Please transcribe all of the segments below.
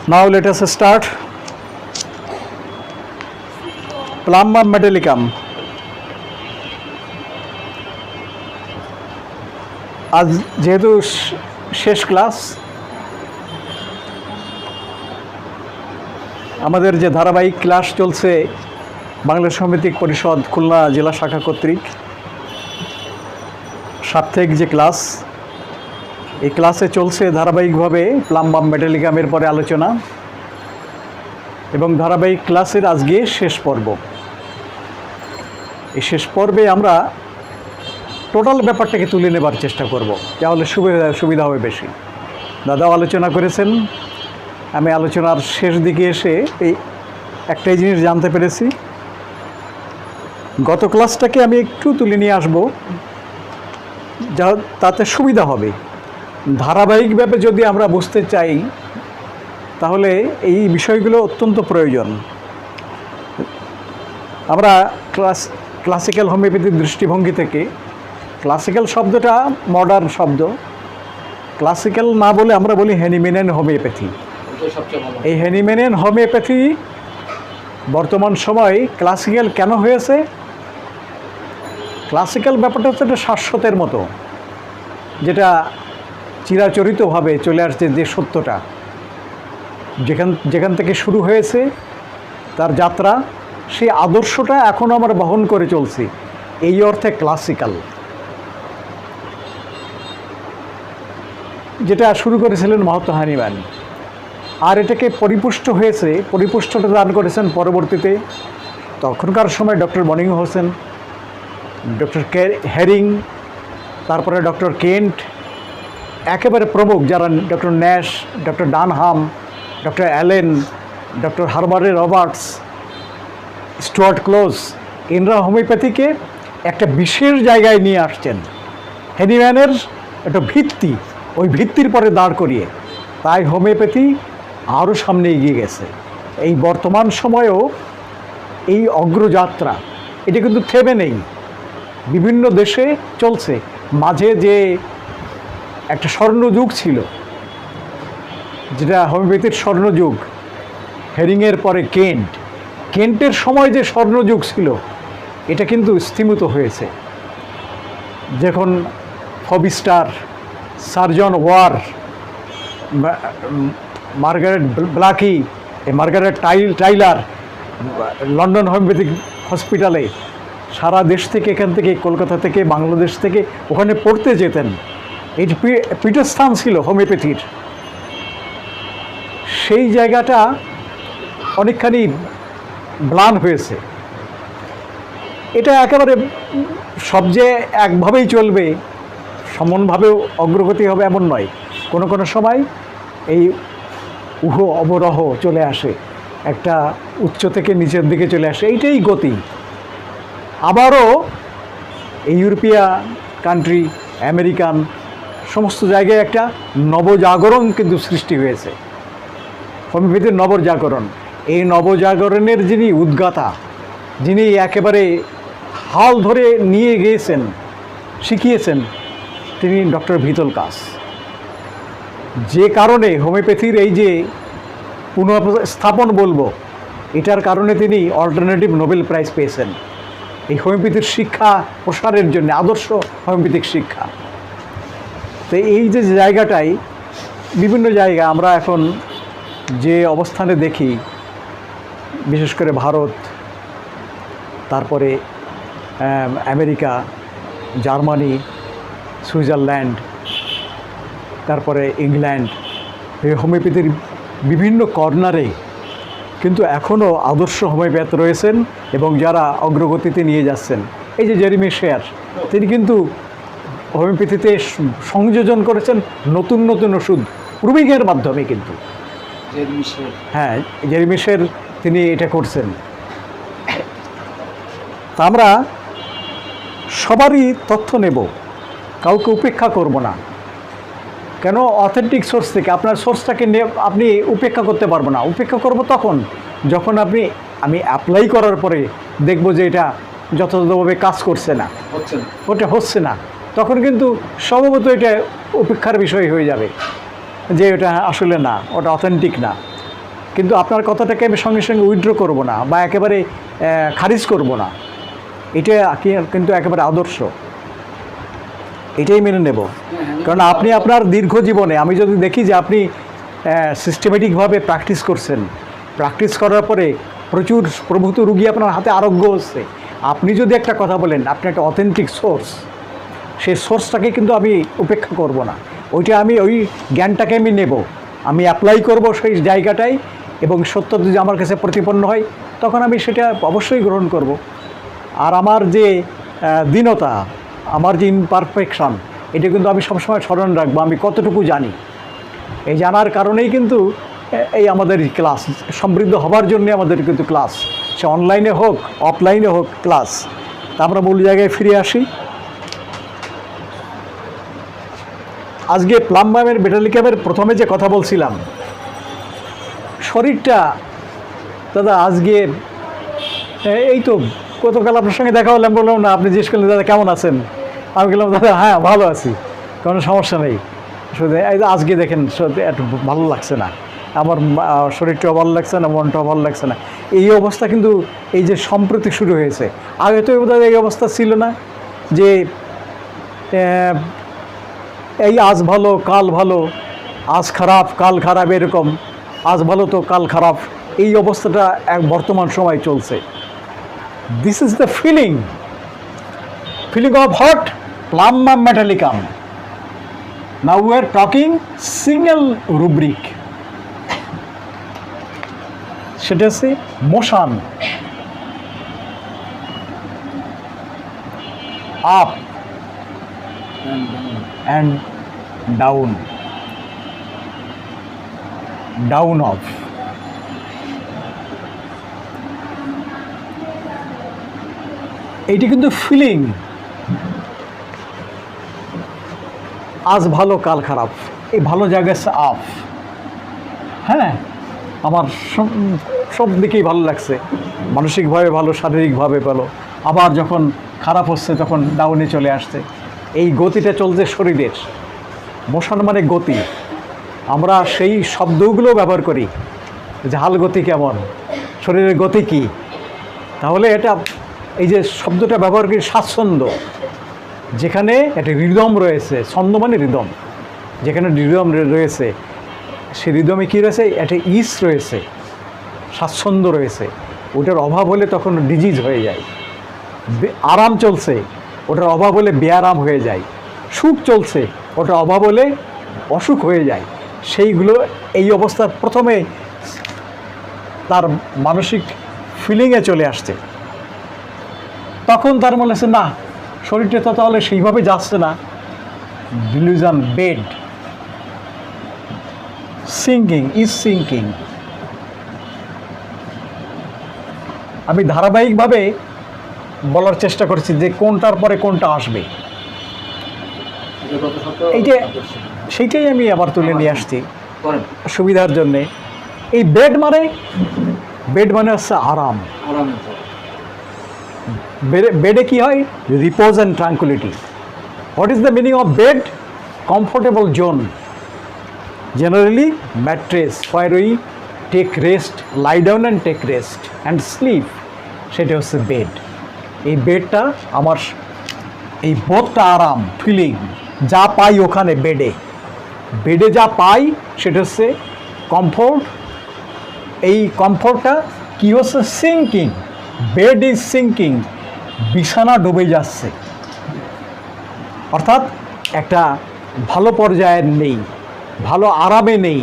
Now let us start Plumbum metallicum. আজ যেহেতু শেষ ক্লাস, আমাদের যে ধারাবাহিক ক্লাস চলছে বাংলাদেশ সমিতিক পরিষদ খুলনা জেলা শাখা কর্তৃক সাপ্তাহিক যে ক্লাস, এই ক্লাসে চলছে ধারাবাহিকভাবে প্লাম্বাম মেটালিকামের পরে আলোচনা এবং ধারাবাহিক ক্লাসের আজকে শেষ পর্ব। এই শেষ পর্বে আমরা টোটাল ব্যাপারটাকে তুলে নেবার চেষ্টা করব, তাহলে সুবিধা হবে বেশি। দাদাও আলোচনা করেছেন, আমি আলোচনার শেষ দিকে এসে এই একটাই জিনিস জানতে পেরেছি, গত ক্লাসটাকে আমি একটু তুলে নিয়ে আসব, যা তাতে সুবিধা হবে। ধারাবাহিকভাবে যদি আমরা বুঝতে চাই তাহলে এই বিষয়গুলো অত্যন্ত প্রয়োজন। আমরা ক্লাসিক্যাল হোমিওপ্যাথির দৃষ্টিভঙ্গি থেকে, ক্লাসিক্যাল শব্দটা মডার্ন শব্দ, ক্লাসিক্যাল না বলে আমরা বলি হ্যানিম্যানিয়ান হোমিওপ্যাথি। এই হ্যানিম্যানিয়ান হোমিওপ্যাথি বর্তমান সময়ে ক্লাসিক্যাল কেন হয়েছে? ক্লাসিক্যাল ব্যাপারটা হচ্ছে একটা শাশ্বতের মতো, যেটা চিরাচরিতভাবে চলে আসছে, যে সত্যটা যেখান থেকে শুরু হয়েছে তার যাত্রা, সেই আদর্শটা এখনও আমরা বহন করে চলছি, এই অর্থে ক্লাসিক্যাল। যেটা শুরু করেছিলেন মহাত্মা হানিম্যান, আর এটাকে পরিপুষ্টটা দান করেছেন পরবর্তীতে তখনকার সময় doctor Boenninghausen, doctor Hering, তারপরে ডক্টর কেন্ট, একেবারে প্রমুখ যারা doctor Nash, doctor Dunham, doctor Allen, doctor Herbert Roberts, Stuart Close, এনরা হোমিওপ্যাথিকে একটা বিশেষ জায়গায় নিয়ে আসছেন। হ্যানিম্যানের একটা ভিত্তি, ওই ভিত্তির পরে দাঁড় করিয়ে তাই হোমিওপ্যাথি আরও সামনে এগিয়ে গেছে। এই বর্তমান সময়েও এই অগ্রযাত্রা, এটা কিন্তু থেমে নেই, বিভিন্ন দেশে চলছে। মাঝে যে একটা স্বর্ণযুগ ছিল, যেটা হোমিওপ্যাথির স্বর্ণযুগ, হেরিংয়ের পরে কেন্টের সময় যে স্বর্ণযুগ ছিল, এটা কিন্তু স্তিমিত হয়েছে। যখন Foubister, Sir John Weir, Margaret Blackie, Margaret Tyler London homeopathic হসপিটালে সারা দেশ থেকে, এখান থেকে কলকাতা থেকে, বাংলাদেশ থেকে ওখানে পড়তে যেতেন। এটি পীঠস্থান ছিল হোমিওপ্যাথির। সেই জায়গাটা অনেকখানি ম্লান হয়েছে। এটা একেবারে সব যে একভাবেই চলবে, সমানভাবেও অগ্রগতি হবে এমন নয়। কোনো কোনো সময় এই অবরোহ চলে আসে, একটা উচ্চ থেকে নিচের দিকে চলে আসে, এইটাই গতি। আবারও এই ইউরোপিয়ান কান্ট্রি, আমেরিকান সমস্ত জায়গায় একটা নবজাগরণ কিন্তু সৃষ্টি হয়েছে, হোমিওপ্যাথির নবজাগরণ। এই নবজাগরণের যিনি উদ্গাতা, যিনি একেবারে হাল ধরে নিয়ে গিয়েছেন, শিখিয়েছেন, তিনি ডক্টর ভিতল কাস। যে কারণে হোমিওপ্যাথির এই যে পুনঃস্থাপন বলবো, এটার কারণে তিনি অল্টারনেটিভ নোবেল প্রাইজ পেয়েছেন এই হোমিওপ্যাথির শিক্ষা প্রসারের জন্য, আদর্শ হোমিওপ্যাথিক শিক্ষা। তো এই যে জায়গাটাই, বিভিন্ন জায়গা আমরা এখন যে অবস্থানে দেখি, বিশেষ করে ভারত, তারপরে আমেরিকা, জার্মানি, সুইজারল্যান্ড, তারপরে ইংল্যান্ড, এই হোমিওপ্যাথির বিভিন্ন কর্নারে কিন্তু এখনও আদর্শ হোমিওপ্যাথ রয়েছেন এবং যারা অগ্রগতিতে নিয়ে যাচ্ছেন। এই যে জেরেমি শেয়ার, তিনি কিন্তু হোমিওপ্যাথিতে সংযোজন করেছেন নতুন নতুন ওষুধ প্রুভিংয়ের মাধ্যমে, কিন্তু হ্যাঁ, জেরেমি শেয়ার তিনি এটা করছেন। তা আমরা সবারই তথ্য নেব, কাউকে উপেক্ষা করব না। কেন? অথেন্টিক সোর্স থেকে, আপনার সোর্সটাকে আপনি উপেক্ষা করতে পারবো না। উপেক্ষা করব তখন যখন আমি অ্যাপ্লাই করার পরে দেখব যে এটা যথাযথভাবে কাজ করছে না, ওটা হচ্ছে না, তখন কিন্তু সম্ভবত এটা উপেক্ষার বিষয় হয়ে যাবে, যে ওটা আসলে না, ওটা অথেন্টিক না। কিন্তু আপনার কথাটাকে আমি সঙ্গে সঙ্গে উইথড্র করব না বা একেবারে খারিজ করব না, এটা কিন্তু একেবারে আদর্শ, এটাই মেনে নেব। কারণ আপনি আপনার দীর্ঘ জীবনে আমি যদি দেখি যে আপনি সিস্টেমেটিকভাবে প্র্যাকটিস করছেন, প্র্যাকটিস করার পরে প্রচুর প্রভূত রুগী আপনার হাতে আরোগ্য হচ্ছে, আপনি যদি একটা কথা বলেন আপনি একটা অথেন্টিক সোর্স, সেই সোর্সটাকে কিন্তু আমি উপেক্ষা করব না, ওইটা আমি ওই জ্ঞানটাকে আমি নেব, আমি অ্যাপ্লাই করব সেই জায়গাটায়, এবং সত্য যদি আমার কাছে প্রতিপন্ন হয় তখন আমি সেটা অবশ্যই গ্রহণ করব। আর আমার যে দীনতা, আমার যে ইমপারফেকশন, এটা কিন্তু আমি সবসময় স্মরণ রাখবো আমি কতটুকু জানি। এই জানার কারণেই কিন্তু এই আমাদের ক্লাস সমৃদ্ধ হবার জন্য আমাদের কিন্তু ক্লাস, সে অনলাইনে হোক অফলাইনে হোক ক্লাস। তা আমরা মূল জায়গায় ফিরে আসি। আজকে প্লাম্বামের বেটালিকামের প্রথমে যে কথা বলছিলাম, শরীরটা দাদা আজকে এই তো গতকাল আপনার সঙ্গে দেখা হলাম, বললাম না, আপনি জিজ্ঞেস করলেন দাদা কেমন আছেন, আমি বললাম দাদা হ্যাঁ ভালো আছি, কোনো সমস্যা নেই। শুধু আজকে দেখেন একটু ভালো লাগছে না, আমার শরীরটাও ভালো লাগছে না, মনটাও ভালো লাগছে না। এই অবস্থা কিন্তু এই যে সম্প্রতি শুরু হয়েছে, আগে তো এই অবস্থা ছিল না যে এই আজ ভালো কাল ভালো, আজ খারাপ কাল খারাপ, এরকম আজ ভালো তো কাল খারাপ, এই অবস্থাটা এক বর্তমান সময় চলছে। This is the feeling of hot plumbum metallicum. Now we are talking single rubric, সেটা হচ্ছে motion up and down, down off. এইটি কিন্তু ফিলিং, আজ ভালো কাল খারাপ, এই ভালো জায়গায় আপ, হ্যাঁ আমার সব দিকেই ভালো লাগছে, মানসিকভাবে ভালো, শারীরিকভাবে ভালো, আবার যখন খারাপ হচ্ছে তখন ডাউনে চলে আসছে। এই গতিটা চলছে শরীরের, মোশন মানে গতি। আমরা সেই শব্দগুলো ব্যবহার করি যে হাল গতি কেমন, শরীরের গতি কী, তাহলে এটা এই যে শব্দটা ব্যবহার করি স্বাচ্ছন্দ্য, যেখানে একটা রিদম রয়েছে, ছন্দ মানে রিদম, যেখানে রিদম রয়েছে সেই রিদমে কী রয়েছে, একটা ইস রয়েছে, স্বাচ্ছন্দ্য রয়েছে। ওটার অভাব হলে তখন ডিজিজ হয়ে যায়। আরাম চলছে, ওটার অভাব হলে বেআরাম হয়ে যায়। সুখ চলছে, ওটার অভাব হলে অসুখ হয়ে যায়। সেইগুলো এই অবস্থার প্রথমে তার মানসিক ফিলিংয়ে চলে আসছে, তখন তার মনে হচ্ছে না শরীরটা তো তাহলে সেইভাবে যাচ্ছে না। Dilution bed, sinking is sinking. আমি ধারাবাহিকভাবে বলার চেষ্টা করছি যে কোনটার পরে কোনটা আসবে, এইটা সেইটাই আমি আবার তুলে নিয়ে আসছি সুবিধার জন্যে। এই বেড মানে হচ্ছে আরাম। বেডে কি হয়, repose and tranquillity. What is the meaning of bed? Comfortable zone, generally mattress, where we take rest, lie down and take rest and sleep, সেটা হচ্ছে বেড। এই বেডটা আমার, এই বোধটা আরাম, ফিলিং যা পাই ওখানে বেডে যা পাই সেটা হচ্ছে কমফোর্ট। এই কমফোর্টটা কী হচ্ছে, সিঙ্কিং, বেড ইজ সিঙ্কিং, বিছানা ডুবে যাচ্ছে, অর্থাৎ একটা ভালো পর্যায়ের নেই, ভালো আরামে নেই,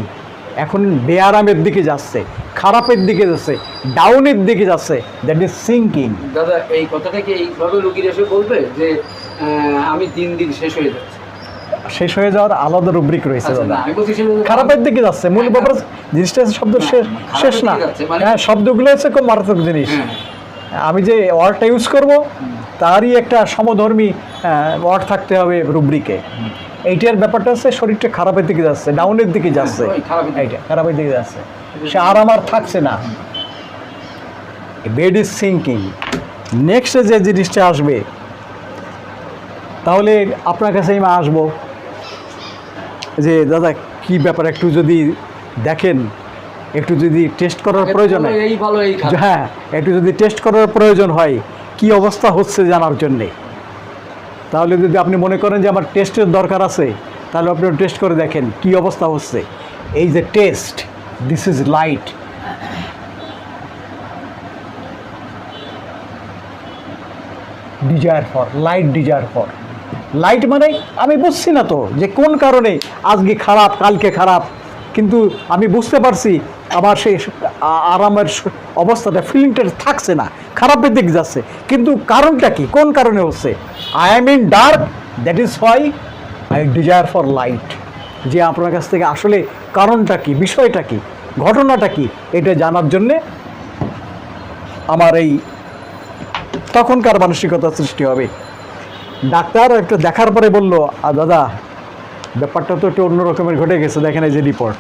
এখন বেআরামের দিকে যাচ্ছে, খারাপের দিকে যাচ্ছে, ডাউনের দিকে যাচ্ছে, দ্যাট ইজ সিঙ্কিং। দাদা এই কথাটা কি এইভাবে রোগীর এসে বলবে যে আমি দিন শেষ হয়ে যাচ্ছে? শেষ হয়ে যাওয়ার আলাদা রুব্রিক রয়েছে দাদা। খারাপের দিকে যাচ্ছে, মূল ব্যাপার জিনিসটা শব্দ শেষ না, হ্যাঁ শব্দগুলো হচ্ছে খুব মারাত্মক জিনিস। আমি যে ওয়ার্ডটা ইউজ করব তারই একটা সমধর্মী ওয়ার্ড থাকতে হবে রুব্রিকে। এইটার ব্যাপারটা হচ্ছে শরীরটা খারাপের দিকে যাচ্ছে, ডাউনের দিকে যাচ্ছে, এইটা খারাপের দিকে যাচ্ছে, সে আরাম আর থাকছে না। Bed is sinking. নেক্সটে যে জিনিসটা আসবে, তাহলে আপনার কাছে আমি আসবো যে দাদা কী ব্যাপার একটু যদি দেখেন একটু যদি টেস্ট করার প্রয়োজন হয়, এই ভালো এই খারাপ। হ্যাঁ একটু যদি টেস্ট করার প্রয়োজন হয় কি অবস্থা হচ্ছে জানার জন্যে, তাহলে যদি আপনি মনে করেন যে আমার টেস্টের দরকার আছে, তাহলে আপনি টেস্ট করে দেখেন কি অবস্থা হচ্ছে। এই যে test, this is light, desire for light, desire for light মানে আমি বুঝছি না তো যে কোন কারণে আজকে খারাপ কালকে খারাপ, কিন্তু আমি বুঝতে পারছি আমার সেই আরামের অবস্থাটা ফিলিংটা থাকছে না, খারাপের দিকে যাচ্ছে, কিন্তু কারণটা কি, কোন কারণে হচ্ছে? I am in dark, that is why I desire for light. যে আপনার কাছ থেকে আসলে কারণটা কি, বিষয়টা কি, ঘটনাটা কি, এটা জানার জন্যে আমার এই তখনকার মানসিকতা সৃষ্টি হবে। ডাক্তার একটা দেখার পরে বলল, দাদা ব্যাপারটা তো একটু অন্য রকমের ঘটে গেছে, দেখেন এই যে রিপোর্ট,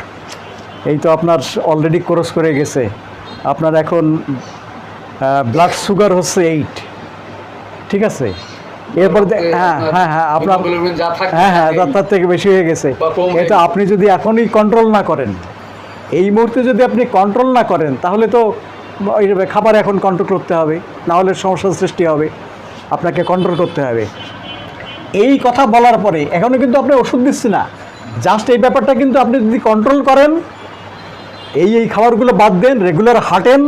এই তো আপনার অলরেডি ক্রস করে গেছে, আপনার এখন ব্লাড সুগার হচ্ছে 8, ঠিক আছে, এরপর হ্যাঁ হ্যাঁ হ্যাঁ আপনার হ্যাঁ হ্যাঁ তার থেকে বেশি হয়ে গেছে। এটা আপনি যদি এখনই কন্ট্রোল না করেন, এই মুহূর্তে যদি আপনি কন্ট্রোল না করেন, তাহলে তো খাবার এখন কন্ট্রোল করতে হবে, না হলে সমস্যার সৃষ্টি হবে, আপনাকে কন্ট্রোল করতে হবে। এই কথা বলার পরে এখনও কিন্তু আপনি ওষুধ দিচ্ছি না, জাস্ট এই ব্যাপারটা কিন্তু আপনি যদি কন্ট্রোল করেন, এই খাবারগুলো বাদ দেন, রেগুলার হাঁটেন,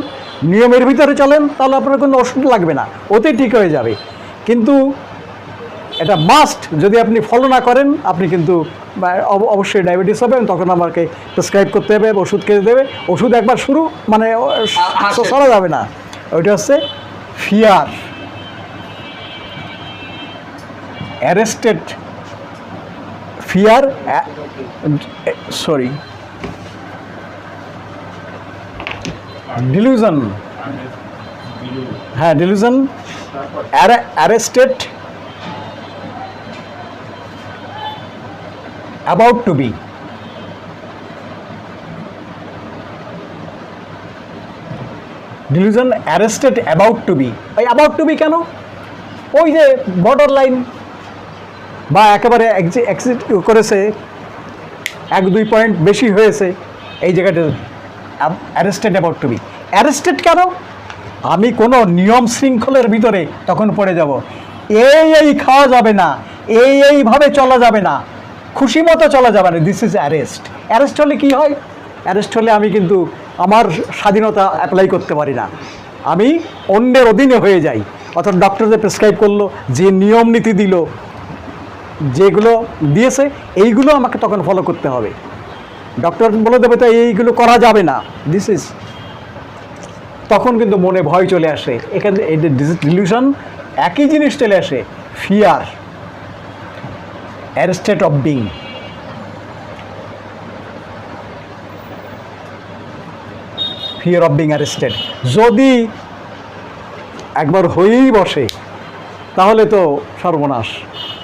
নিয়মের ভিতরে চলেন, তাহলে আপনার কোনো ওষুধ লাগবে না, ওতেই ঠিক হয়ে যাবে। কিন্তু এটা মাস্ট, যদি আপনি ফলো না করেন আপনি কিন্তু অবশ্যই ডায়াবেটিস হবে, তখন আমাকে প্রেসক্রাইব করতে হবে, ওষুধ খেতে দেবে। ওষুধ একবার শুরু মানে সরা যাবে না। ওইটা হচ্ছে fear, arrested fear, sorry delusion, হ্যাঁ delusion, arrested about to be, delusion arrested about to be। ওই about to be কেন? ওই যে বর্ডার লাইন বা একেবারে এক্সিট করেছে, 1-2 পয়েন্ট বেশি হয়েছে, এই জায়গাটা arrested about to be. Arrested কেন? আমি কোনো নিয়ম শৃঙ্খলের ভিতরে তখন পড়ে যাব, এই খাওয়া যাবে না, এইভাবে চলা যাবে না, খুশি মতো চলা যাবে না, দিস ইজ অ্যারেস্ট। অ্যারেস্ট হলে কী হয়? অ্যারেস্ট হলে আমি কিন্তু আমার স্বাধীনতা অ্যাপ্লাই করতে পারি না, আমি অন্যের অধীনে হয়ে যাই। অর্থাৎ ডক্টর যে প্রেসক্রাইব করলো, যে নিয়ম নীতি দিল, যেগুলো দিয়েছে, এইগুলো আমাকে তখন ফলো করতে হবে। ডক্টর বলে দেবে তো এইগুলো করা যাবে না, দিস ইজ, তখন কিন্তু মনে ভয় চলে আসে। এখানে এই যে ডিলিউশন, একই জিনিস চলে আসে, fear, arrested of being. Fear of being arrested যদি একবার হয়েই বসে, তাহলে তো সর্বনাশ,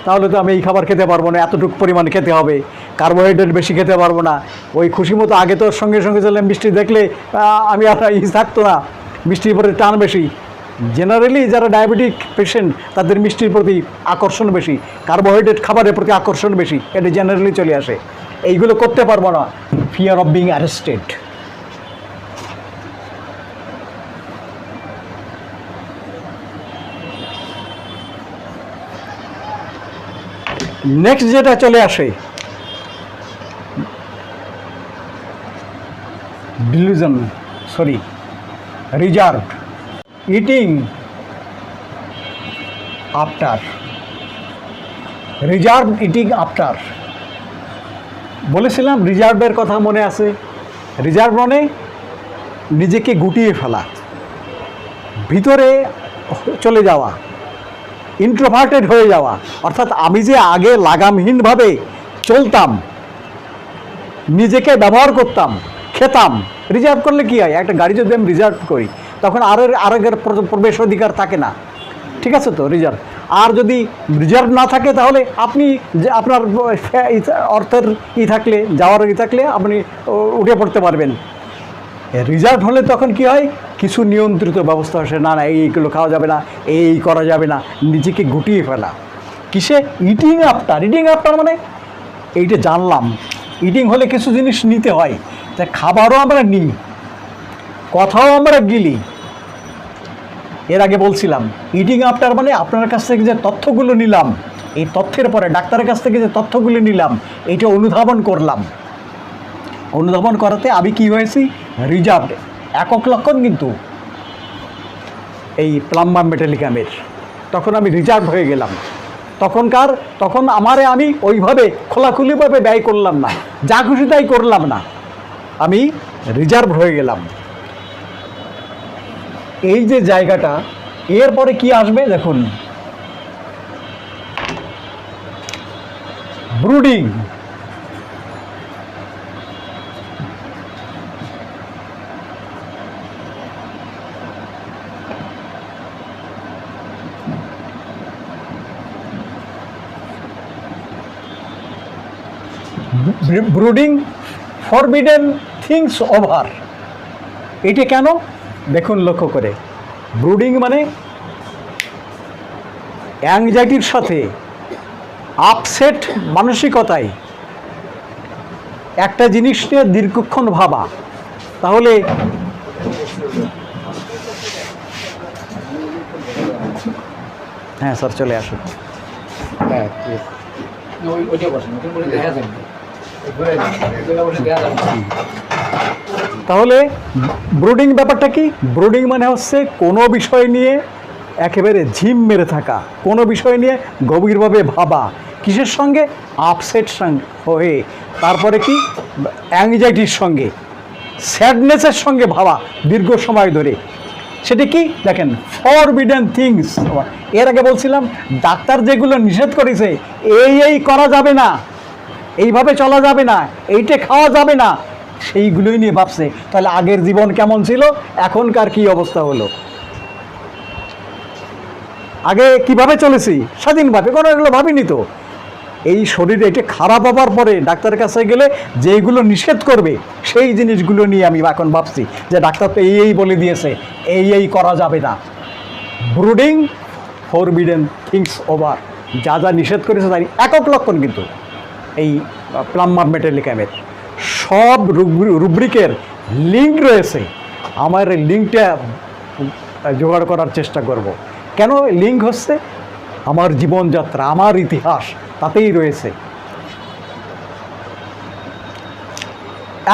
তাহলে তো আমি এই খাবার খেতে পারবো না, এতটুকু পরিমাণ খেতে হবে, কার্বোহাইড্রেট বেশি খেতে পারবো না। ওই খুশি মতো আগে তো সঙ্গে সঙ্গে চললাম, মিষ্টি দেখলে আমি আর থাকতো না, মিষ্টির প্রতি টান বেশি। জেনারেলি যারা ডায়াবেটিক পেশেন্ট তাদের মিষ্টির প্রতি আকর্ষণ বেশি, কার্বোহাইড্রেট খাবারের প্রতি আকর্ষণ বেশি, এটা জেনারেলি চলে আসে। এইগুলো করতে পারবো না, fear of being arrested. Next যেটা চলে আসে, dilution, sorry reserve eating after, reserve eating after. বলেছিলাম রিজার্ভের কথা মনে আছে? রিজার্ভ মানে নিজেকে গুটিয়ে ফেলা, ভিতরে চলে যাওয়া, ইন্ট্রোভার্টেড হয়ে যাওয়া। অর্থাৎ আমি যে আগে লাগামহীনভাবে চলতাম, নিজেকে ব্যবহার করতাম, খেতাম, রিজার্ভ করলে কি হয়, একটা গাড়ি যদি আমি রিজার্ভ করি তখন আরেকের প্রবেশ অধিকার থাকে না, ঠিক আছে তো রিজার্ভ। আর যদি রিজার্ভ না থাকে তাহলে আপনি যে আপনার অর্থের থাকলে, যাওয়ার থাকলে আপনি উঠে পড়তে পারবেন। রিজার্ভ হলে তখন কি হয়, কিছু নিয়ন্ত্রিত ব্যবস্থা আসে, না এইগুলো খাওয়া যাবে না, এই করা যাবে না, নিজেকে গুটিয়ে ফেলা। কিসে? Eating after. ইটিং আফটার মানে এইটা জানলাম, ইটিং হলে কিছু জিনিস নিতে হয়, তাই খাবারও আমরা নিই, কথাও আমরা গিলি। এর আগে বলছিলাম ইটিং আফটার মানে আপনার কাছ থেকে যে তথ্যগুলো নিলাম, এই তথ্যের পরে ডাক্তারের কাছ থেকে যে তথ্যগুলো নিলাম এইটা অনুধাবন করলাম। অনুধাবন করাতে আমি কি হয়েছি, রিজার্ভড, একক লক্ষণ কিন্তু এই প্লাম্বার মেটালিকামের। তখন আমি রিজার্ভ হয়ে গেলাম। তখন আমি ওইভাবে খোলাখুলিভাবে ব্যয় করলাম না, যা খুশি তাই করলাম না, আমি রিজার্ভ হয়ে গেলাম। এই যে জায়গাটা, এরপরে কি আসবে দেখুন, brooding. Brooding, forbidden things over. এটা কেন দেখুন লক্ষ্য করে, ব্রুডিং মানে অ্যাংজাইটির সাথে আপসেট মানসিকতায় একটা জিনিস নিয়ে দীর্ঘক্ষণ ভাবা। তাহলে হ্যাঁ স্যার চলে আসুন। তাহলে ব্রুডিং ব্যাপারটা কি? ব্রুডিং মানে হচ্ছে কোনো বিষয় নিয়ে একেবারে ঝিম মেরে থাকা, কোনো বিষয় নিয়ে গভীরভাবে ভাবা, কিসের সঙ্গে, আপসেট হয়ে, তারপরে কি অ্যাংজাইটির সঙ্গে, স্যাডনেসের সঙ্গে ভাবা দীর্ঘ সময় ধরে। সেটা কি দেখেন, ফরবিডেন থিংস। এর আগে বলছিলাম ডাক্তার যেগুলো নিষেধ করেছে, এই করা যাবে না, এইভাবে চলা যাবে না, এইটা খাওয়া যাবে না, সেইগুলোই নিয়ে ভাবছে। তাহলে আগের জীবন কেমন ছিল, এখনকার কি অবস্থা হলো? আগে কিভাবে চলেছি স্বাধীনভাবে, কোনো এগুলো ভাবিনি তো। এই শরীরে এটা খারাপ হবার পরে ডাক্তারের কাছে গেলে যেইগুলো নিষেধ করবে সেই জিনিসগুলো নিয়ে আমি এখন ভাবছি যে ডাক্তার তো এই বলে দিয়েছে, এই করা যাবে না। ব্রুডিং, ফরবিডেন থিংস ওভার, যা যা নিষেধ করেছে তাই একক লক্ষণ কিন্তু এই প্লাম্বার মেটালিকামের। সব রুব্রিকের লিঙ্ক রয়েছে, আমার এই লিঙ্কটা জোগাড় করার চেষ্টা করব। কেন লিঙ্ক হচ্ছে, আমার জীবনযাত্রা, আমার ইতিহাস তাতেই রয়েছে।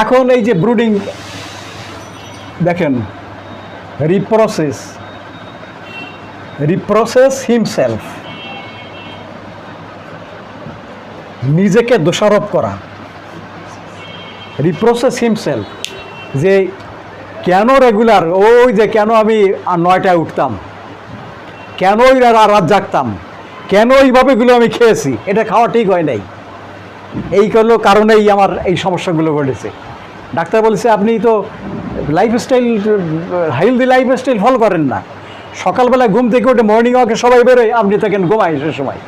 এখন এই যে ব্রুডিং দেখেন, রিপ্রসেস হিমসেলফ, নিজেকে দোষারোপ করা, রিপ্রসেস হিমসেলফ, যে কেন রেগুলার, ওই যে কেন আমি 9টায় উঠতাম, কেন ওই রাত জাগতাম, কেন এইভাবেগুলো আমি খেয়েছি, এটা খাওয়া ঠিক হয় নাই, এইগুলো কারণেই আমার এই সমস্যাগুলো ঘটেছে। ডাক্তার বলেছে আপনি তো লাইফস্টাইল, হেলদি লাইফস্টাইল ফলো করেন না, সকালবেলা ঘুম থেকে উঠে মর্নিং ওয়াকে সবাই বেরোয়, আপনি থাকেন ঘুমায় সে সময়,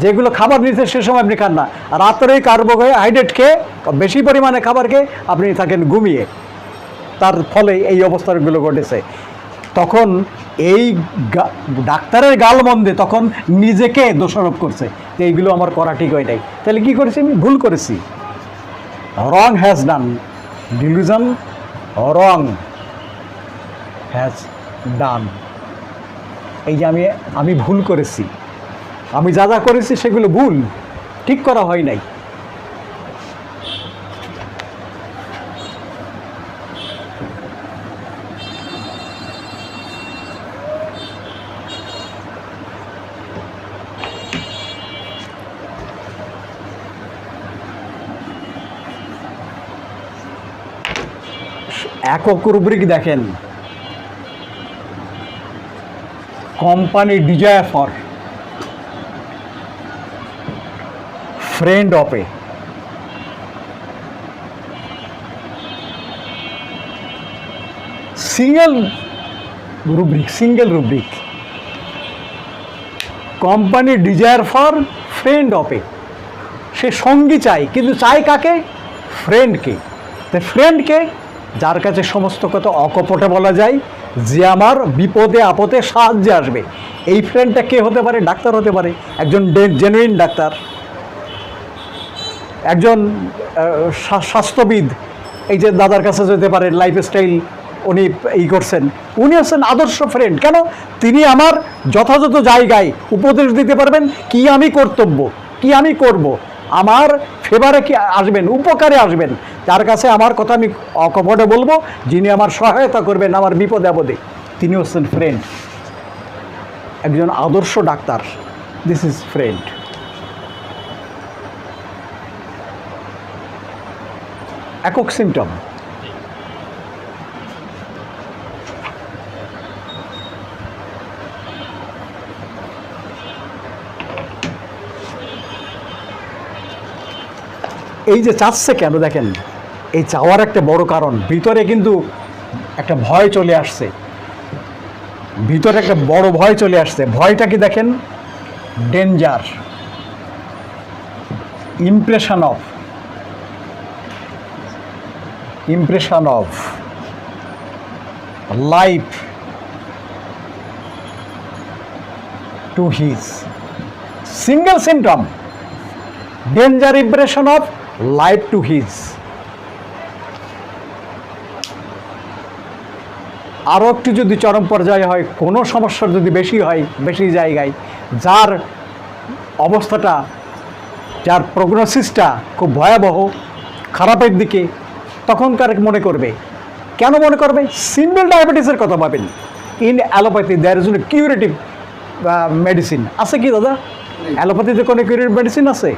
যেগুলো খাবার নিতে সে সময় আপনি খান না, রাত্রেই কার্বোহাইড্রেট খেয়ে, বেশি পরিমাণে খাবার খেয়ে আপনি থাকেন ঘুমিয়ে, তার ফলে এই অবস্থাগুলো ঘটেছে। তখন এই ডাক্তারের গালমন্দে তখন নিজেকে দোষারোপ করছে যে এইগুলো আমার করা ঠিক হয় নাই। তাহলে কী করেছি আমি? ভুল করেছি। Wrong has done, delusion wrong has done. এই যে আমি ভুল করেছি, আমি যা যা করেছি সেগুলো ভুল, ঠিক করা হয় নাই। একক রুব্রিক দেখেন, company desire for, friend of a, single rubric, company desire for friend of a. সে সঙ্গী চাই, কিন্তু চাই কাকে? ফ্রেন্ডকে। তো ফ্রেন্ডকে, যার কাছে সমস্ত কথা অকপটে বলা যায়, যে আমার বিপদে আপদে সাহায্যে আসবে। এই ফ্রেন্ডটা কে হতে পারে? ডাক্তার হতে পারে, একজন জেনুইন ডাক্তার, একজন স্বাস্থ্যবিদ। এই যে দাদার কাছে যেতে পারে, লাইফস্টাইল উনি করছেন, উনি হচ্ছেন আদর্শ ফ্রেন্ড। কেন? তিনি আমার যথাযথ জায়গায় উপদেশ দিতে পারবেন কি আমি কর্তব্য, কি আমি করব, আমার ফেভারে কি আসবেন, উপকারে আসবেন, যার কাছে আমার কথা আমি অকপটে বলবো, যিনি আমার সহায়তা করবেন আমার বিপদে আপদে, তিনি হচ্ছেন ফ্রেন্ড, একজন আদর্শ ডাক্তার। This is friend. একক সিমটম। এই যে চাচ্ছে কেন দেখেন, এই চাওয়ার একটা বড় কারণ, ভিতরে কিন্তু একটা ভয় চলে আসছে, ভিতরে একটা বড় ভয় চলে আসছে। ভয়টা কি দেখেন? Danger, impression of life to his, single symptom, danger impression of life to his. আরও একটু যদি চরম পর্যায়ে হয়, কোনো সমস্যার যদি বেশি হয়, বেশি জায়গায়, যার অবস্থাটা, যার প্রগনোসিসটা খুব ভয়াবহ, খারাপের দিকে, তখনকার মনে করবে, কেন মনে করবে? সিম্পল ডায়াবেটিসের কথা ভাবেন। In allopathy there is no curative medicine. আছে কি দাদা? অ্যালোপ্যাথিতে কোনো কিউরেটিভ মেডিসিন আছে?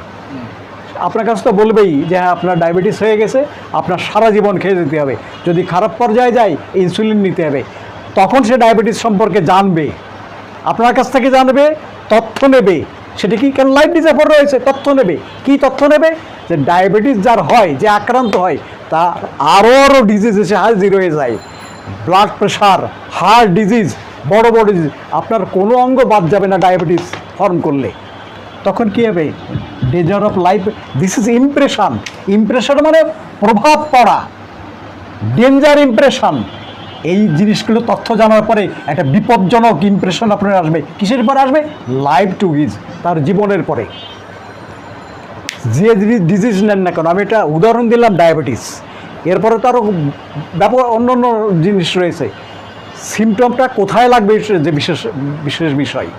আপনার কাছে তো বলবেই যে হ্যাঁ আপনার ডায়াবেটিস হয়ে গেছে, আপনার সারা জীবন খেয়ে যেতে হবে, যদি খারাপ পর্যায়ে যায় ইনসুলিন নিতে হবে। তখন সে ডায়াবেটিস সম্পর্কে জানবে, আপনার কাছ থেকে জানবে, তথ্য নেবে। সেটা কি? কেন লাইফ ডিজের পর রয়েছে, তথ্য নেবে। কি তথ্য নেবে? যে ডায়াবেটিস যার হয়, যে আক্রান্ত হয়, তার আরও ডিজিজ এসে হাজির হয়ে যায়, ব্লাড প্রেশার, হার্ট ডিজিজ, বড় বড় ডিজিজ, আপনার কোনো অঙ্গ বাদ যাবে না ডায়াবেটিস ফর্ম করলে। তখন কী হবে? Danger of life. This is impression. Impression মানে প্রভাব পড়া, ডেঞ্জার ইমপ্রেশন। এই জিনিসগুলো তথ্য জানার পরে একটা বিপজ্জনক ইমপ্রেশন আপনার আসবে। কিসের পরে আসবে? লাইফ টু হিজ, তার জীবনের পরে। যে ডিজিজ নেন না কেন, আমি এটা উদাহরণ দিলাম ডায়াবেটিস, এরপরে তো আরও ব্যাপক অন্য অন্য জিনিস রয়েছে। সিমটমটা কোথায় লাগবে যে বিশেষ বিশেষ বিষয়।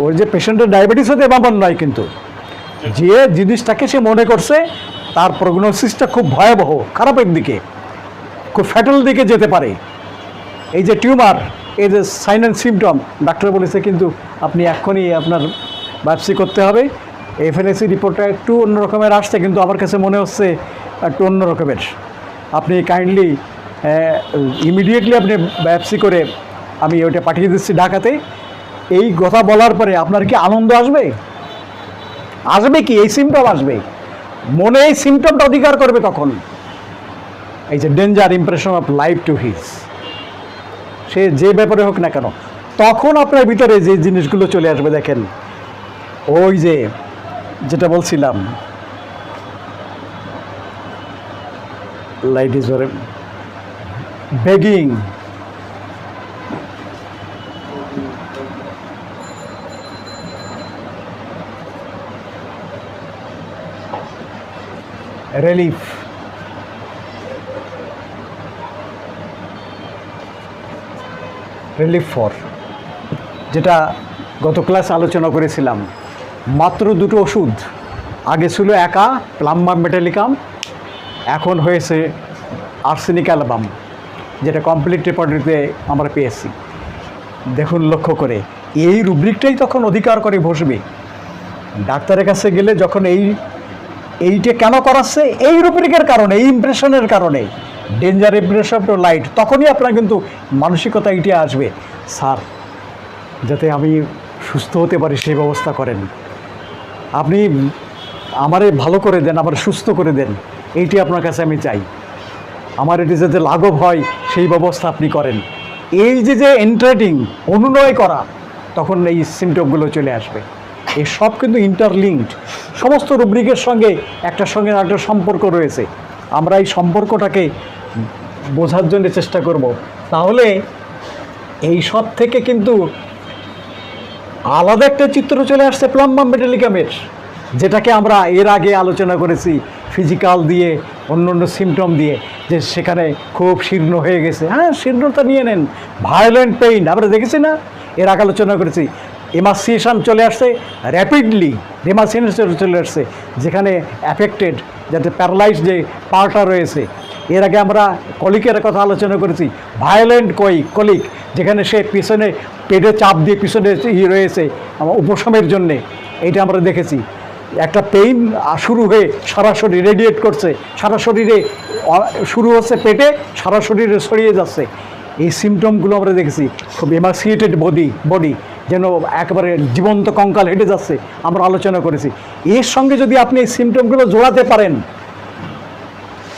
ওর যে পেশেন্টের ডায়াবেটিস হতে এমন নয়, কিন্তু যে জিনিসটাকে সে মনে করছে তার প্রগনোসিসটা খুব ভয়াবহ, খারাপের দিকে, খুব ফ্যাটাল দিকে যেতে পারে। এই যে টিউমার, এই যে সাইন অ্যান্ড সিমটম, ডাক্তার বলেছে কিন্তু আপনি এখনই আপনার বায়োপসি করতে হবে। এফএনএসি রিপোর্টটা একটু অন্য রকমের আসছে, কিন্তু আমার কাছে মনে হচ্ছে একটু অন্য রকমের। আপনি কাইন্ডলি ইমিডিয়েটলি আপনি বায়োপসি করে আমি ওইটা পাঠিয়ে দিচ্ছি ঢাকাতে। এই কথা বলার পরে আপনার কি আনন্দ আসবে? আসবে কি? এই সিমটম আসবে, মনে এই সিমটমটা অধিকার করবে তখন। এই যে danger impression of life to his, সে যে ব্যাপারে হোক না কেন, তখন আপনার ভিতরে যে জিনিসগুলো চলে আসবে দেখেন, ওই যে যেটা বলছিলাম, light is begging, relief, for, যেটা গত ক্লাস আলোচনা করেছিলাম। মাত্র দুটো ওষুধ, আগে ছিল একা প্লাম্বাম মেটালিকাম, এখন হয়েছে আর্সেনিক অ্যালবাম, যেটা কমপ্লিট রেপার্টরিতে আমরা পেয়েছি। দেখুন লক্ষ্য করে, এই রুব্রিকটাই তখন অধিকার করে বসবে ডাক্তারের কাছে গেলে। যখন এইটা কেন করাচ্ছে? এই রুব্রিকের কারণে, এই ইমপ্রেশনের কারণে, ডেঞ্জার ইমপ্রেশন টু লাইট। তখনই আপনার কিন্তু মানসিকতা এইটা আসবে, স্যার যাতে আমি সুস্থ হতে পারি সেই ব্যবস্থা করেন, আপনি আমারে ভালো করে দেন, আমার সুস্থ করে দেন, এইটি আপনার কাছে আমি চাই, আমার এটি যাতে লাঘব হয় সেই ব্যবস্থা আপনি করেন। এই যে এন্টারটেইন, অনুনয় করা, তখন এই সিমটমগুলো চলে আসবে। এই সব কিন্তু ইন্টারলিঙ্কড, সমস্ত রুব্রিকের সঙ্গে একটা সম্পর্ক রয়েছে। আমরা এই সম্পর্কটাকে বোঝার জন্য চেষ্টা করব, তাহলে এই সব থেকে কিন্তু আলাদা একটা চিত্র চলে আসছে প্লাম্বাম মেটালিকামের, যেটাকে আমরা এর আগে আলোচনা করেছি ফিজিক্যাল দিয়ে অন্য অন্য সিমটম দিয়ে যে সেখানে খুব শীর্ণ হয়ে গেছে, হ্যাঁ শীর্ণতা নিয়ে নেন। ভায়োলেন্ট পেইন আমরা দেখেছি না, এর আগে আলোচনা করেছি। এমাসিয়েশন চলে আসছে র্যাপিডলি, এমাসিয়েশন চলে আসছে যেখানে অ্যাফেক্টেড, যাতে প্যারালাইজ যে পার্টটা রয়েছে। এর আগে আমরা কলিকের কথা আলোচনা করেছি, ভায়োলেন্ট কলিক, যেখানে সে পিছনে পেটে চাপ দিয়ে পিছনে রয়েছে উপশমের জন্যে, এইটা আমরা দেখেছি। একটা পেইন শুরু হয়ে সারা শরীর রেডিয়েট করছে, সারা শরীরে শুরু হচ্ছে পেটে, সারা শরীরে ছড়িয়ে যাচ্ছে। এই সিমটমগুলো আমরা দেখেছি। খুব এমাসিয়েটেড বডি, যেন একেবারে জীবন্ত কঙ্কাল হেঁটে যাচ্ছে, আমরা আলোচনা করেছি। এর সঙ্গে যদি আপনি এই সিমটমগুলো জোড়াতে পারেন,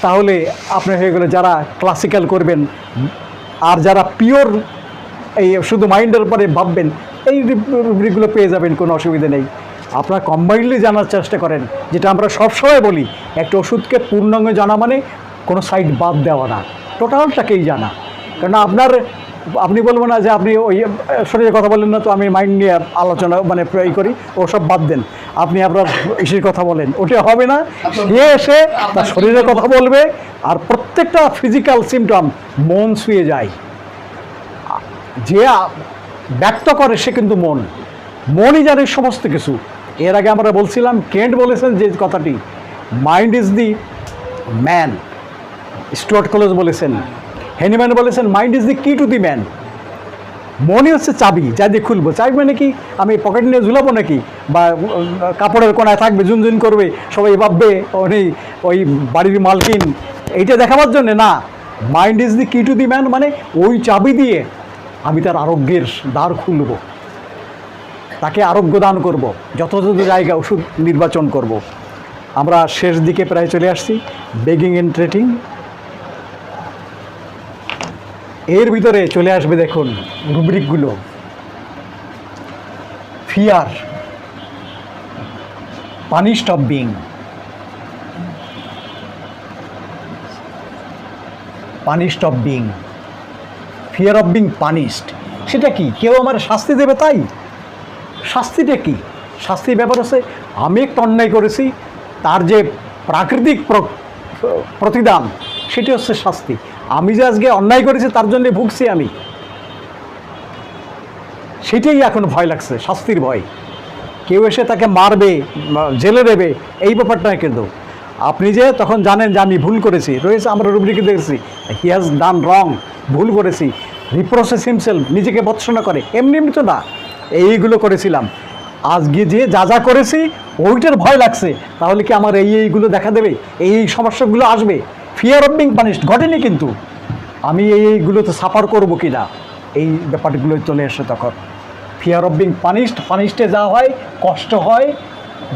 তাহলে আপনার হয়ে গেলে যারা ক্লাসিক্যাল করবেন, আর যারা পিওর এই শুধু মাইন্ডের উপরে ভাববেন, এই রুব্রিকগুলো পেয়ে যাবেন, কোনো অসুবিধা নেই। আপনারা কম্বাইন্ডলি জানার চেষ্টা করেন, যেটা আমরা সবসময় বলি, একটা ওষুধকে পূর্ণাঙ্গ জানা মানে কোনো সাইড বাদ দেওয়া না, টোটালটাকেই জানা। কারণ আপনি বলবো না যে আপনি ওই শরীরের কথা বলেন না, তো আমি মাইন্ড নিয়ে আলোচনা মানে প্রয়োগ করি, ওসব বাদ দেন, আপনি আপনার ইসের কথা বলেন, ওটা হবে না। সে এসে তার শরীরের কথা বলবে, আর প্রত্যেকটা ফিজিক্যাল সিমটম মন ছুঁয়ে যায়। যে ব্যক্ত করে সে কিন্তু মনই জানে সমস্ত কিছু। এর আগে আমরা বলছিলাম, কেন্ট বলেছেন যে কথাটি, mind is the man, Stuart কলেজ বলেছেন, হেনিম্যান বলেছেন, mind is the key to the man. মনই হচ্ছে চাবি, যা দিয়ে খুলবো। চাবি মানে কি, আমি পকেট নিয়ে ঝুলাবো নাকি, বা কাপড়ের কোনায় থাকবে, ঝুনঝুন করবে, সবাই ভাববে ওই বাড়ির মালকিন, এইটা দেখাবার জন্যে না। Mind is the key to the man মানে ওই চাবি দিয়ে আমি তার আরোগ্যের দ্বার খুলব, তাকে আরোগ্য দান করব, যথাযথ জায়গা ওষুধ নির্বাচন করব। আমরা শেষ দিকে প্রায় চলে আসছি, বেগিং এন্ড ট্রেটিং। এর ভিতরে চলে আসবে দেখুন রুব্রিকগুলো। Fear, punished of being, punished of being, fear of being punished. সেটা কি, কেউ আমার শাস্তি দেবে তাই? শাস্তিটা কি? শাস্তির ব্যাপার হচ্ছে, আমি একটা অন্যায় করেছি, তার যে প্রাকৃতিক প্রতিদান সেটি হচ্ছে শাস্তি। আমি যে আজকে অন্যায় করেছি তার জন্যে ভুগছি আমি, সেটাই এখন ভয় লাগছে, শাস্তির ভয়। কেউ এসে তাকে মারবে, জেলে দেবে, এই ব্যাপারটা কিন্তু আপনি যে তখন জানেন যে আমি ভুল করেছি, রয়েছে আমরা রুব্রিকে দেখেছি, হি হ্যাজ ডান রং, ভুল করেছি, রিপ্রসেস হিমসেলফ, নিজেকে ভৎসনা করে, এমনি তো না, এইগুলো করেছিলাম, আজকে যে যা করেছি ওইটার ভয় লাগছে, তাহলে কি আমার এইগুলো দেখা দেবে, এই সমস্যাগুলো আসবে। ফিয়ার অফ বিং পানিশড ঘটেনি, কিন্তু আমি এইগুলোতে সাফার করবো কি না, এই ব্যাপারগুলো চলে আসে তখন। ফিয়ার অফ বিং পানিশড, পানিশডে যা হয়, কষ্ট হয়,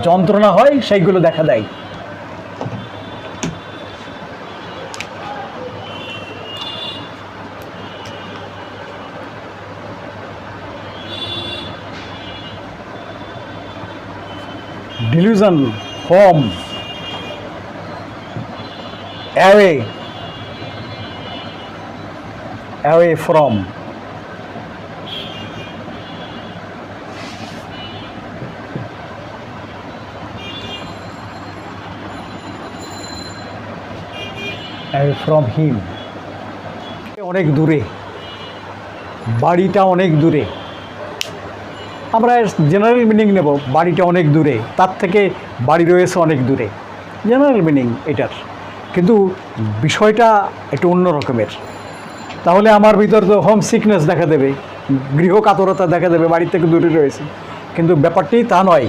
যন্ত্রণা হয়, সেইগুলো দেখা দেয়। Delusion, home, away from, away from him। অনেক দূরে, বাড়িটা অনেক দূরে, আমরা জেনারেল মিনিং নেব, বাড়িটা অনেক দূরে, তার থেকে বাড়ি রয়েছে অনেক দূরে, জেনারেল মিনিং এটার, কিন্তু বিষয়টা একটু অন্য রকমের। তাহলে আমার ভিতর তো হোম সিকনেস দেখা দেবে, গৃহ কাতরতা দেখা দেবে, বাড়ি থেকে দূরে রয়েছে, কিন্তু ব্যাপারটি তা নয়।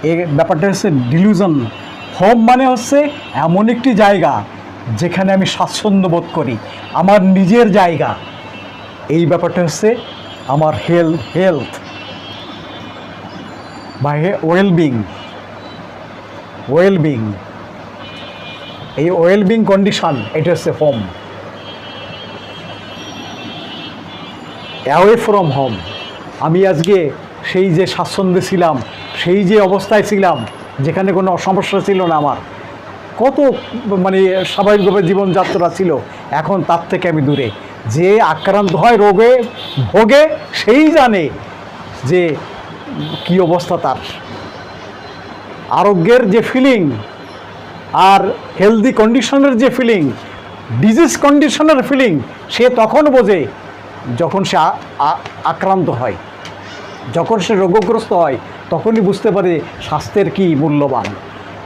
এই ব্যাপারটা হচ্ছে ডিলিউশন। হোম মানে হচ্ছে এমন একটি জায়গা যেখানে আমি স্বাচ্ছন্দ্য বোধ করি, আমার নিজের জায়গা। এই ব্যাপারটা হচ্ছে আমার হেলথ বা ওয়েলবিং। এই ওয়েলবিং কন্ডিশন, এটা হচ্ছে হোম। অ্যাওয়ে ফ্রম হোম, আমি আজকে সেই যে স্বাচ্ছন্দ্যে ছিলাম, সেই যে অবস্থায় ছিলাম, যেখানে কোনো সমস্যা ছিল না, আমার কত মানে স্বাভাবিকভাবে জীবনযাত্রা ছিল, এখন তার থেকে আমি দূরে। যে আক্রান্ত হয়, রোগে ভোগে, সেই জানে যে কি অবস্থা তার। আরোগ্যের যে ফিলিং, আর হেলদি কন্ডিশনের যে ফিলিং, ডিজিজ কন্ডিশনের ফিলিং সে তখন বোঝে যখন সে আক্রান্ত হয়, যখন সে রোগগ্রস্ত হয়, তখনই বুঝতে পারে স্বাস্থ্যের কী মূল্যবান,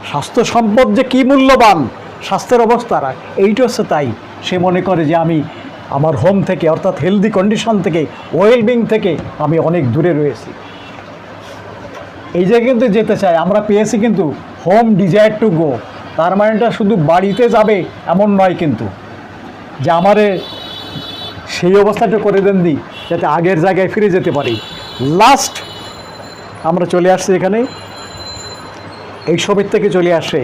স্বাস্থ্য সম্পদ যে কী মূল্যবান, স্বাস্থ্যের অবস্থার এইটা হচ্ছে তাই। সে মনে করে যে আমি আমার হোম থেকে, অর্থাৎ হেলদি কন্ডিশন থেকে, ওয়েলবিং থেকে আমি অনেক দূরে রয়েছি। এই জায়গায় কিন্তু যেতে চাই আমরা, পেয়েছি কিন্তু হোম ডিজায়ার টু গো। তার মানেটা শুধু বাড়িতে যাবে এমন নয় কিন্তু, যে আমারে সেই অবস্থাটা করে দেন দিই যাতে আগের জায়গায় ফিরে যেতে পারি। লাস্ট আমরা চলে আসছি এখানে, এই সবের থেকে চলে আসে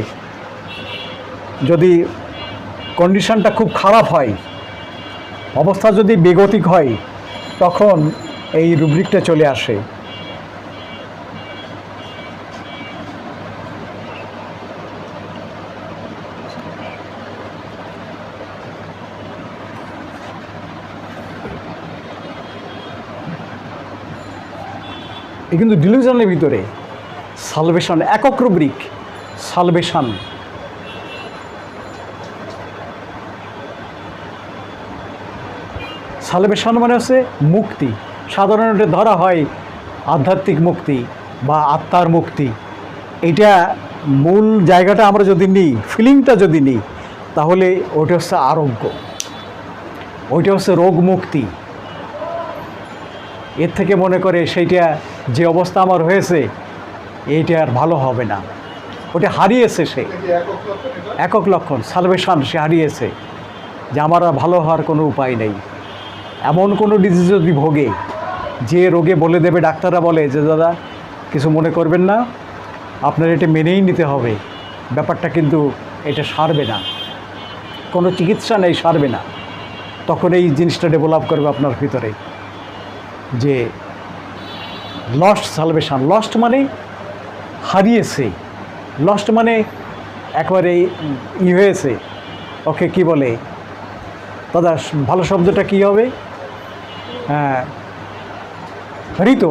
যদি কন্ডিশনটা খুব খারাপ হয়, অবস্থা যদি বেগতিক হয়, তখন এই রুব্রিকটা চলে আসে। এ কিন্তু ডিলিউশনের ভিতরে সালভেশন, একক রুব্রিক সালভেশন। সালভেশন মানে হচ্ছে মুক্তি। সাধারণত ধরা হয় আধ্যাত্মিক মুক্তি বা আত্মার মুক্তি। এইটা মূল জায়গাটা আমরা যদি নিই, ফিলিংটা যদি নিই, তাহলে ওইটা হচ্ছে আরোগ্য, ওইটা হচ্ছে রোগ মুক্তি। এর থেকে মনে করে সেইটা যে অবস্থা আমার হয়েছে এইটা আর ভালো হবে না, ওটা হারিয়েছে সে, একক লক্ষণ সালভেশন সে হারিয়েছে, যে আমার আর ভালো হওয়ার কোনো উপায় নেই। এমন কোনো ডিজিজ যদি ভোগে, যে রোগে বলে দেবে, ডাক্তাররা বলে যে দাদা কিছু মনে করবেন না, আপনার এটা মেনেই নিতে হবে, ব্যাপারটা কিন্তু এটা সারবে না, কোনো চিকিৎসা নেই, সারবে না, তখন এই জিনিসটা ডেভেলপ করবে আপনার ভিতরে যে লস্ট সালভেশন। লস্ট মানে হারিয়েছে, লস্ট মানে একবারে হয়েছে। ওকে কি বলে দাদা, ভালো শব্দটা কী হবে? হ্যাঁ, হৃত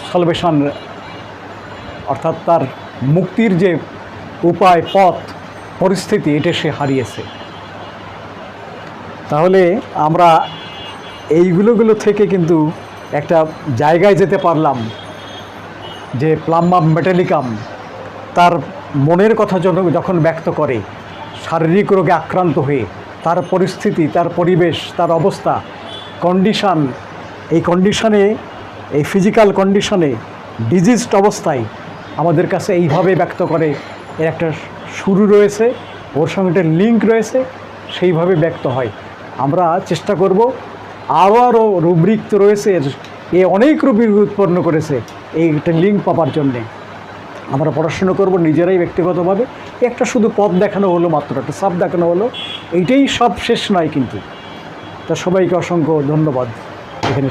সালভেশন, অর্থাৎ তার মুক্তির যে উপায়, পথ, পরিস্থিতি, এটা সে হারিয়েছে। তাহলে আমরা এইগুলো থেকে কিন্তু একটা জায়গায় যেতে পারলাম যে প্লাম্বাম মেটালিকাম তার মনের কথা যখন ব্যক্ত করে, শারীরিক রোগে আক্রান্ত হয়ে তার পরিস্থিতি, তার পরিবেশ, তার অবস্থা, কন্ডিশন, এই কন্ডিশনে, এই ফিজিক্যাল কন্ডিশনে, ডিজিজড অবস্থায় আমাদের কাছে এইভাবে ব্যক্ত করে, এর একটা শুরু রয়েছে, ওর সঙ্গে একটা লিঙ্ক রয়েছে, সেইভাবে ব্যক্ত হয়। আমরা চেষ্টা করব আরও রুব্রিক তো রয়েছে, এ অনেক রুব্রিক উৎপন্ন করেছে, এই একটা লিঙ্ক পাওয়ার জন্যে আমরা পড়াশুনো করব নিজেরাই ব্যক্তিগতভাবে। একটা শুধু পথ দেখানো হলো, মাত্র একটা সাপ দেখানো হলো, এইটাই সব শেষ নয় কিন্তু। তা সবাইকে অসংখ্য ধন্যবাদ এখানে।